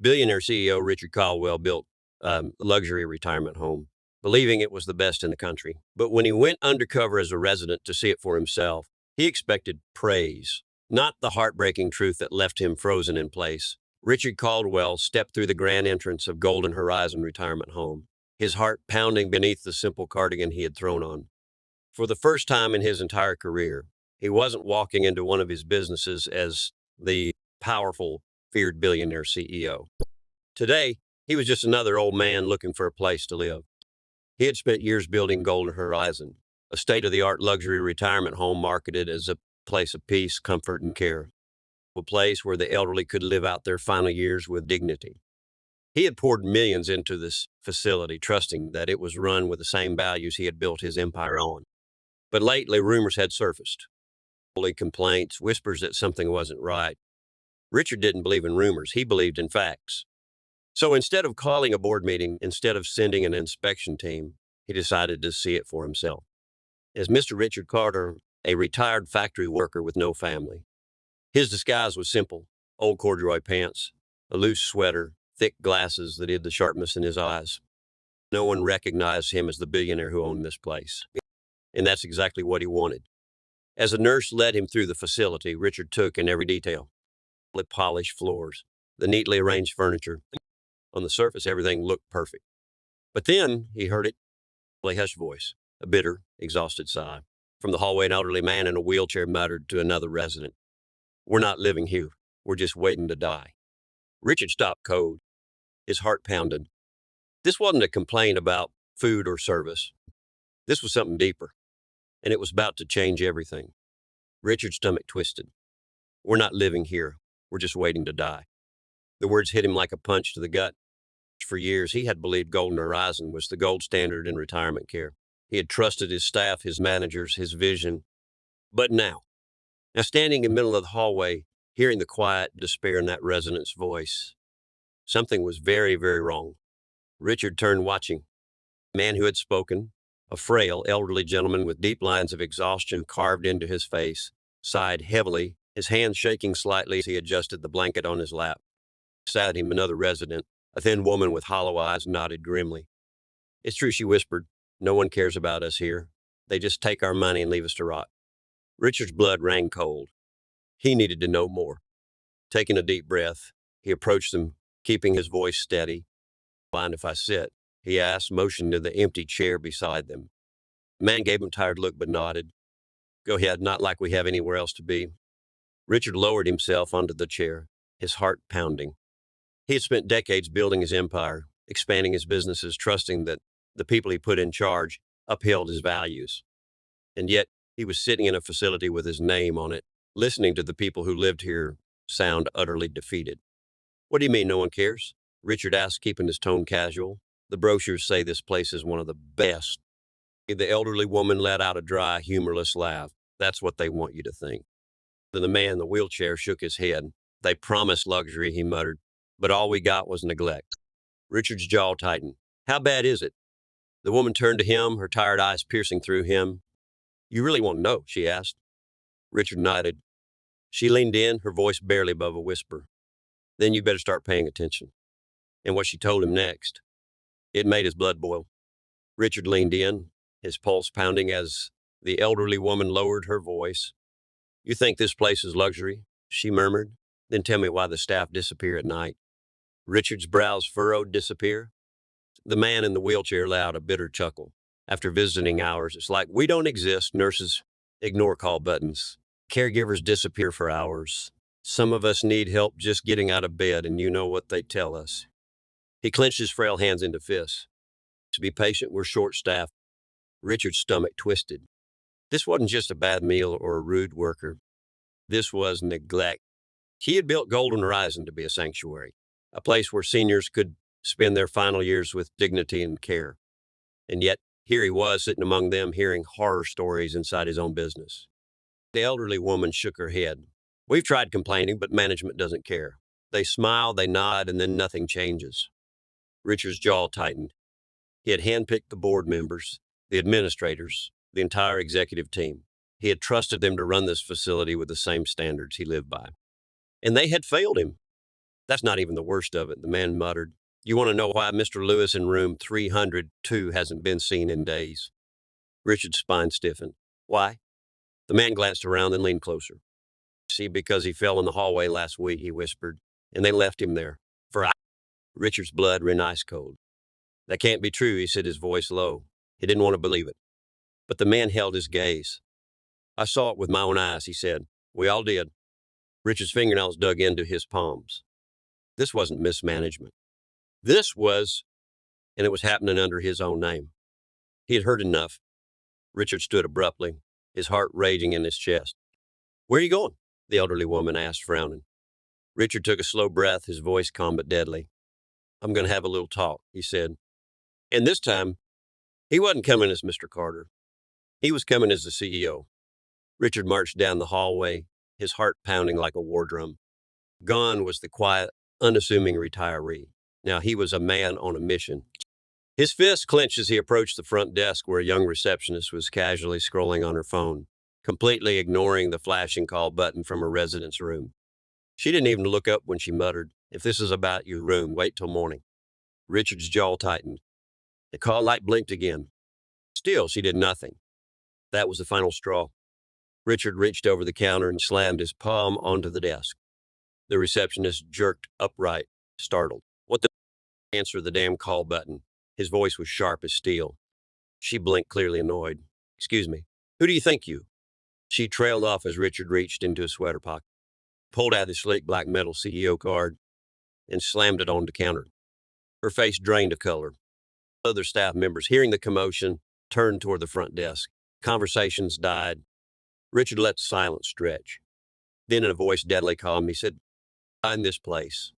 Billionaire CEO Richard Caldwell built a luxury retirement home, believing it was the best in the country. But when he went undercover as a resident to see it for himself, he expected praise, not the heartbreaking truth that left him frozen in place. Richard Caldwell stepped through the grand entrance of Golden Horizon Retirement Home, his heart pounding beneath the simple cardigan he had thrown on. For the first time in his entire career, he wasn't walking into one of his businesses as the powerful, feared billionaire CEO. Today, he was just another old man looking for a place to live. He had spent years building Golden Horizon, a state-of-the-art luxury retirement home marketed as a place of peace, comfort, and care, a place where the elderly could live out their final years with dignity. He had poured millions into this facility, trusting that it was run with the same values he had built his empire on. But lately, rumors had surfaced. Complaints, whispers that something wasn't right. Richard didn't believe in rumors. He believed in facts. So instead of calling a board meeting, instead of sending an inspection team, he decided to see it for himself. As Mr. Richard Carter, a retired factory worker with no family, his disguise was simple: old corduroy pants, a loose sweater, thick glasses that hid the sharpness in his eyes. No one recognized him as the billionaire who owned this place. And that's exactly what he wanted. As a nurse led him through the facility, Richard took in every detail: the polished floors, the neatly arranged furniture. On the surface, everything looked perfect. But then he heard a hushed voice, a bitter, exhausted sigh. From the hallway, an elderly man in a wheelchair muttered to another resident, "We're not living here. We're just waiting to die." Richard stopped cold, his heart pounded. This wasn't a complaint about food or service. This was something deeper, and it was about to change everything. Richard's stomach twisted. "We're not living here. We're just waiting to die." The words hit him like a punch to the gut. For years, he had believed Golden Horizon was the gold standard in retirement care. He had trusted his staff, his managers, his vision. But now standing in the middle of the hallway, hearing the quiet despair in that resident's voice, something was very, very wrong. Richard turned, watching. The man who had spoken, a frail, elderly gentleman with deep lines of exhaustion carved into his face, sighed heavily, his hands shaking slightly as he adjusted the blanket on his lap. Beside him, another resident, a thin woman with hollow eyes, nodded grimly. "It's true," she whispered. "No one cares about us here. They just take our money and leave us to rot." Richard's blood ran cold. He needed to know more. Taking a deep breath, he approached them, keeping his voice steady. "Mind if I sit?" he asked, motioning to the empty chair beside them. The man gave him a tired look but nodded. "Go ahead, not like we have anywhere else to be." Richard lowered himself onto the chair, his heart pounding. He had spent decades building his empire, expanding his businesses, trusting that the people he put in charge upheld his values. And yet, he was sitting in a facility with his name on it, listening to the people who lived here sound utterly defeated. "What do you mean no one cares?" Richard asked, keeping his tone casual. "The brochures say this place is one of the best." The elderly woman let out a dry, humorless laugh. "That's what they want you to think." Then the man in the wheelchair shook his head. "They promised luxury," he muttered, "but all we got was neglect." Richard's jaw tightened. "How bad is it?" The woman turned to him, her tired eyes piercing through him. "You really want to know?" she asked. Richard nodded. She leaned in, her voice barely above a whisper. "Then you better start paying attention." And what she told him next, it made his blood boil. Richard leaned in, his pulse pounding as the elderly woman lowered her voice. "You think this place is luxury?" she murmured. "Then tell me why the staff disappear at night." Richard's brows furrowed. "Disappear?" The man in the wheelchair let out a bitter chuckle. "After visiting hours, it's like we don't exist. Nurses ignore call buttons. Caregivers disappear for hours. Some of us need help just getting out of bed, and you know what they tell us." He clenched his frail hands into fists. "To be patient, we're short-staffed." Richard's stomach twisted. This wasn't just a bad meal or a rude worker. This was neglect. He had built Golden Horizon to be a sanctuary, a place where seniors could spend their final years with dignity and care. And yet, here he was sitting among them, hearing horror stories inside his own business. The elderly woman shook her head. "We've tried complaining, but management doesn't care. They smile, they nod, and then nothing changes." Richard's jaw tightened. He had handpicked the board members, the administrators, the entire executive team. He had trusted them to run this facility with the same standards he lived by. And they had failed him. That's not even the worst of it, the man muttered. You want to know why Mr. Lewis in room 302 hasn't been seen in days? Richard's spine stiffened. Why? The man glanced around and leaned closer. See, because he fell in the hallway last week, he whispered, and they left him there. For Richard's blood ran ice cold. That can't be true, he said, his voice low. He didn't want to believe it. But the man held his gaze. I saw it with my own eyes, he said. We all did. Richard's fingernails dug into his palms. This wasn't mismanagement. This was, and it was happening under his own name. He had heard enough. Richard stood abruptly, his heart raging in his chest. Where are you going? The elderly woman asked, frowning. Richard took a slow breath, his voice calm but deadly. I'm going to have a little talk, he said. And this time, he wasn't coming as Mr. Carter. He was coming as the CEO. Richard marched down the hallway, his heart pounding like a war drum. Gone was the quiet, unassuming retiree. Now he was a man on a mission. His fist clenched as he approached the front desk where a young receptionist was casually scrolling on her phone, completely ignoring the flashing call button from her residence room. She didn't even look up when she muttered, if this is about your room, wait till morning. Richard's jaw tightened. The call light blinked again. Still, she did nothing. That was the final straw. Richard reached over the counter and slammed his palm onto the desk. The receptionist jerked upright, startled. What the answer the damn call button? His voice was sharp as steel. She blinked, clearly annoyed. Excuse me, who do you think you? She trailed off as Richard reached into his sweater pocket, pulled out his sleek black metal CEO card, and slammed it on the counter. Her face drained of color. Other staff members, hearing the commotion, turned toward the front desk. Conversations died. Richard let the silence stretch. Then in a voice deadly calm, he said, find this place.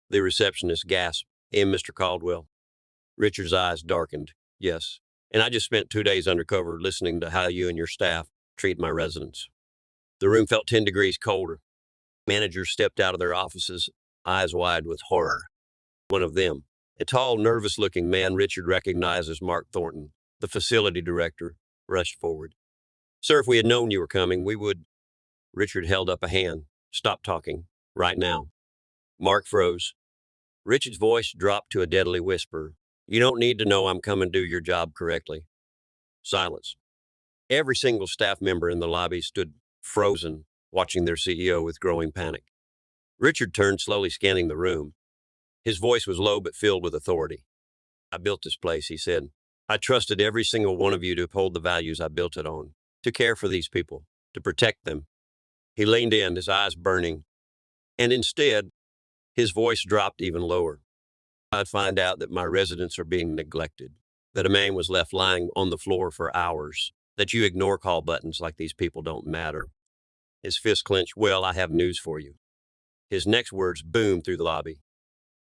The receptionist gasped, and Mr. Caldwell. Richard's eyes darkened. Yes, and I just spent 2 days undercover listening to how you and your staff treat my residents. The room felt 10 degrees colder. Managers stepped out of their offices, eyes wide with horror. One of them, a tall, nervous-looking man Richard recognized as Mark Thornton, the facility director, rushed forward. Sir, if we had known you were coming, we would... Richard held up a hand. Stop talking. Right now. Mark froze. Richard's voice dropped to a deadly whisper. You don't need to know I'm coming to do your job correctly. Silence. Every single staff member in the lobby stood frozen, watching their CEO with growing panic. Richard turned, slowly scanning the room. His voice was low but filled with authority. I built this place, he said. I trusted every single one of you to uphold the values I built it on, to care for these people, to protect them. He leaned in, his eyes burning, and instead, his voice dropped even lower. I'd find out that my residents are being neglected, that a man was left lying on the floor for hours, that you ignore call buttons like these people don't matter. His fist clenched. Well, I have news for you. His next words boomed through the lobby.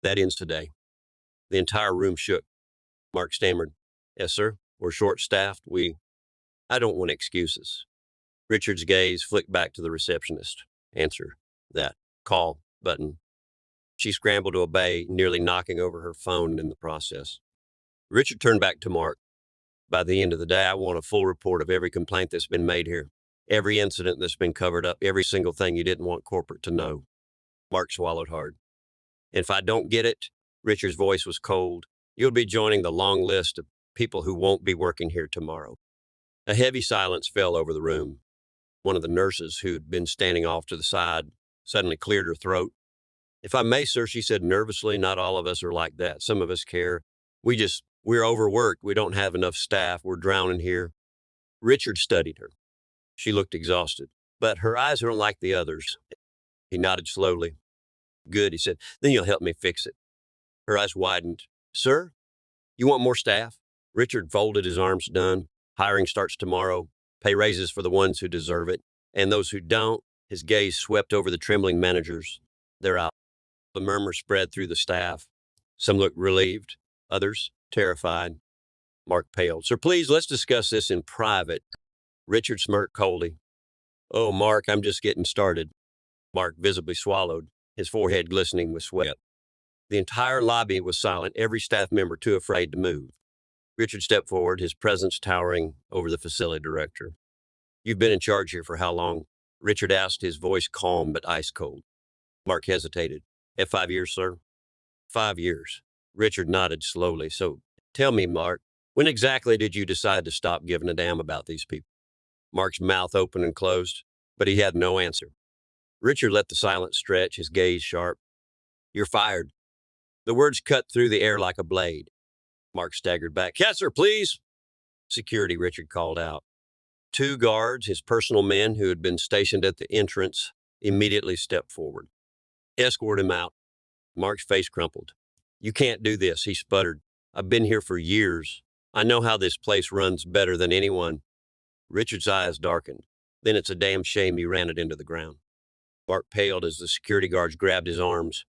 That ends today. The entire room shook. Mark stammered. Yes, sir. We're short-staffed. I don't want excuses. Richard's gaze flicked back to the receptionist. Answer that call button. She scrambled to obey, nearly knocking over her phone in the process. Richard turned back to Mark. By the end of the day, I want a full report of every complaint that's been made here, every incident that's been covered up, every single thing you didn't want corporate to know. Mark swallowed hard. And if I don't get it, Richard's voice was cold, you'll be joining the long list of people who won't be working here tomorrow. A heavy silence fell over the room. One of the nurses, who'd been standing off to the side, suddenly cleared her throat. If I may, sir, she said nervously, not all of us are like that. Some of us care. We're overworked. We don't have enough staff. We're drowning here. Richard studied her. She looked exhausted, but her eyes weren't like the others. He nodded slowly. Good, he said. Then you'll help me fix it. Her eyes widened. Sir, you want more staff? Richard folded his arms. Done. Hiring starts tomorrow. Pay raises for the ones who deserve it. And those who don't, his gaze swept over the trembling managers. They're out. The murmur spread through the staff. Some looked relieved, others terrified. Mark paled. Sir, please, let's discuss this in private. Richard smirked coldly. Oh, Mark, I'm just getting started. Mark visibly swallowed, his forehead glistening with sweat. The entire lobby was silent, every staff member too afraid to move. Richard stepped forward, his presence towering over the facility director. You've been in charge here for how long? Richard asked, his voice calm but ice cold. Mark hesitated. At 5 years, sir? 5 years. Richard nodded slowly. So tell me, Mark, when exactly did you decide to stop giving a damn about these people? Mark's mouth opened and closed, but he had no answer. Richard let the silence stretch, his gaze sharp. You're fired. The words cut through the air like a blade. Mark staggered back. Yes, sir, please. Security, Richard called out. Two guards, his personal men who had been stationed at the entrance, immediately stepped forward. Escort him out. Mark's face crumpled. You can't do this, he sputtered. I've been here for years. I know how this place runs better than anyone. Richard's eyes darkened. Then it's a damn shame you ran it into the ground. Mark paled as the security guards grabbed his arms.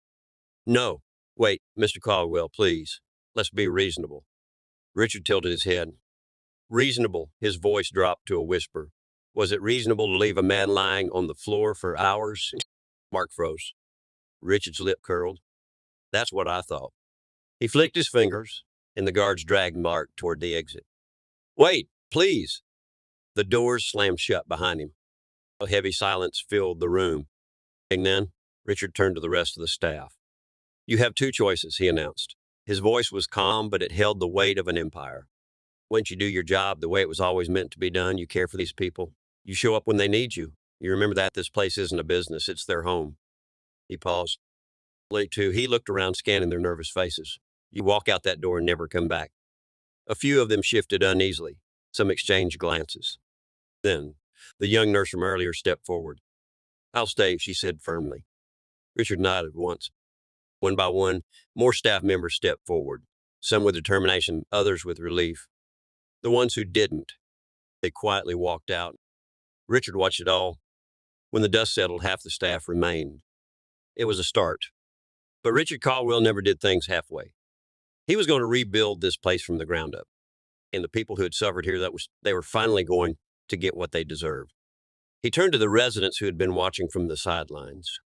No. Wait, Mr. Caldwell, please. Let's be reasonable. Richard tilted his head. Reasonable, his voice dropped to a whisper. Was it reasonable to leave a man lying on the floor for hours? Mark froze. Richard's lip curled. That's what I thought. He flicked his fingers, and the guards dragged Mark toward the exit. Wait, please. The doors slammed shut behind him. A heavy silence filled the room. And then Richard turned to the rest of the staff. You have two choices, he announced. His voice was calm, but it held the weight of an empire. Once you do your job the way it was always meant to be done, you care for these people. You show up when they need you. You remember that this place isn't a business, it's their home. He paused. Late too, he looked around, scanning their nervous faces. You walk out that door and never come back. A few of them shifted uneasily. Some exchanged glances. Then, the young nurse from earlier stepped forward. I'll stay, she said firmly. Richard nodded once. One by one, more staff members stepped forward, some with determination, others with relief. The ones who didn't, they quietly walked out. Richard watched it all. When the dust settled, half the staff remained. It was a start. But Richard Caldwell never did things halfway. He was going to rebuild this place from the ground up. And the people who had suffered here, they were finally going to get what they deserved. He turned to the residents who had been watching from the sidelines.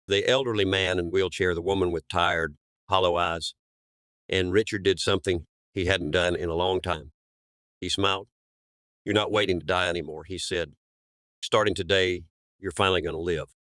The elderly man in wheelchair, the woman with tired, hollow eyes. And Richard did something he hadn't done in a long time. He smiled. You're not waiting to die anymore, he said. Starting today, you're finally going to live.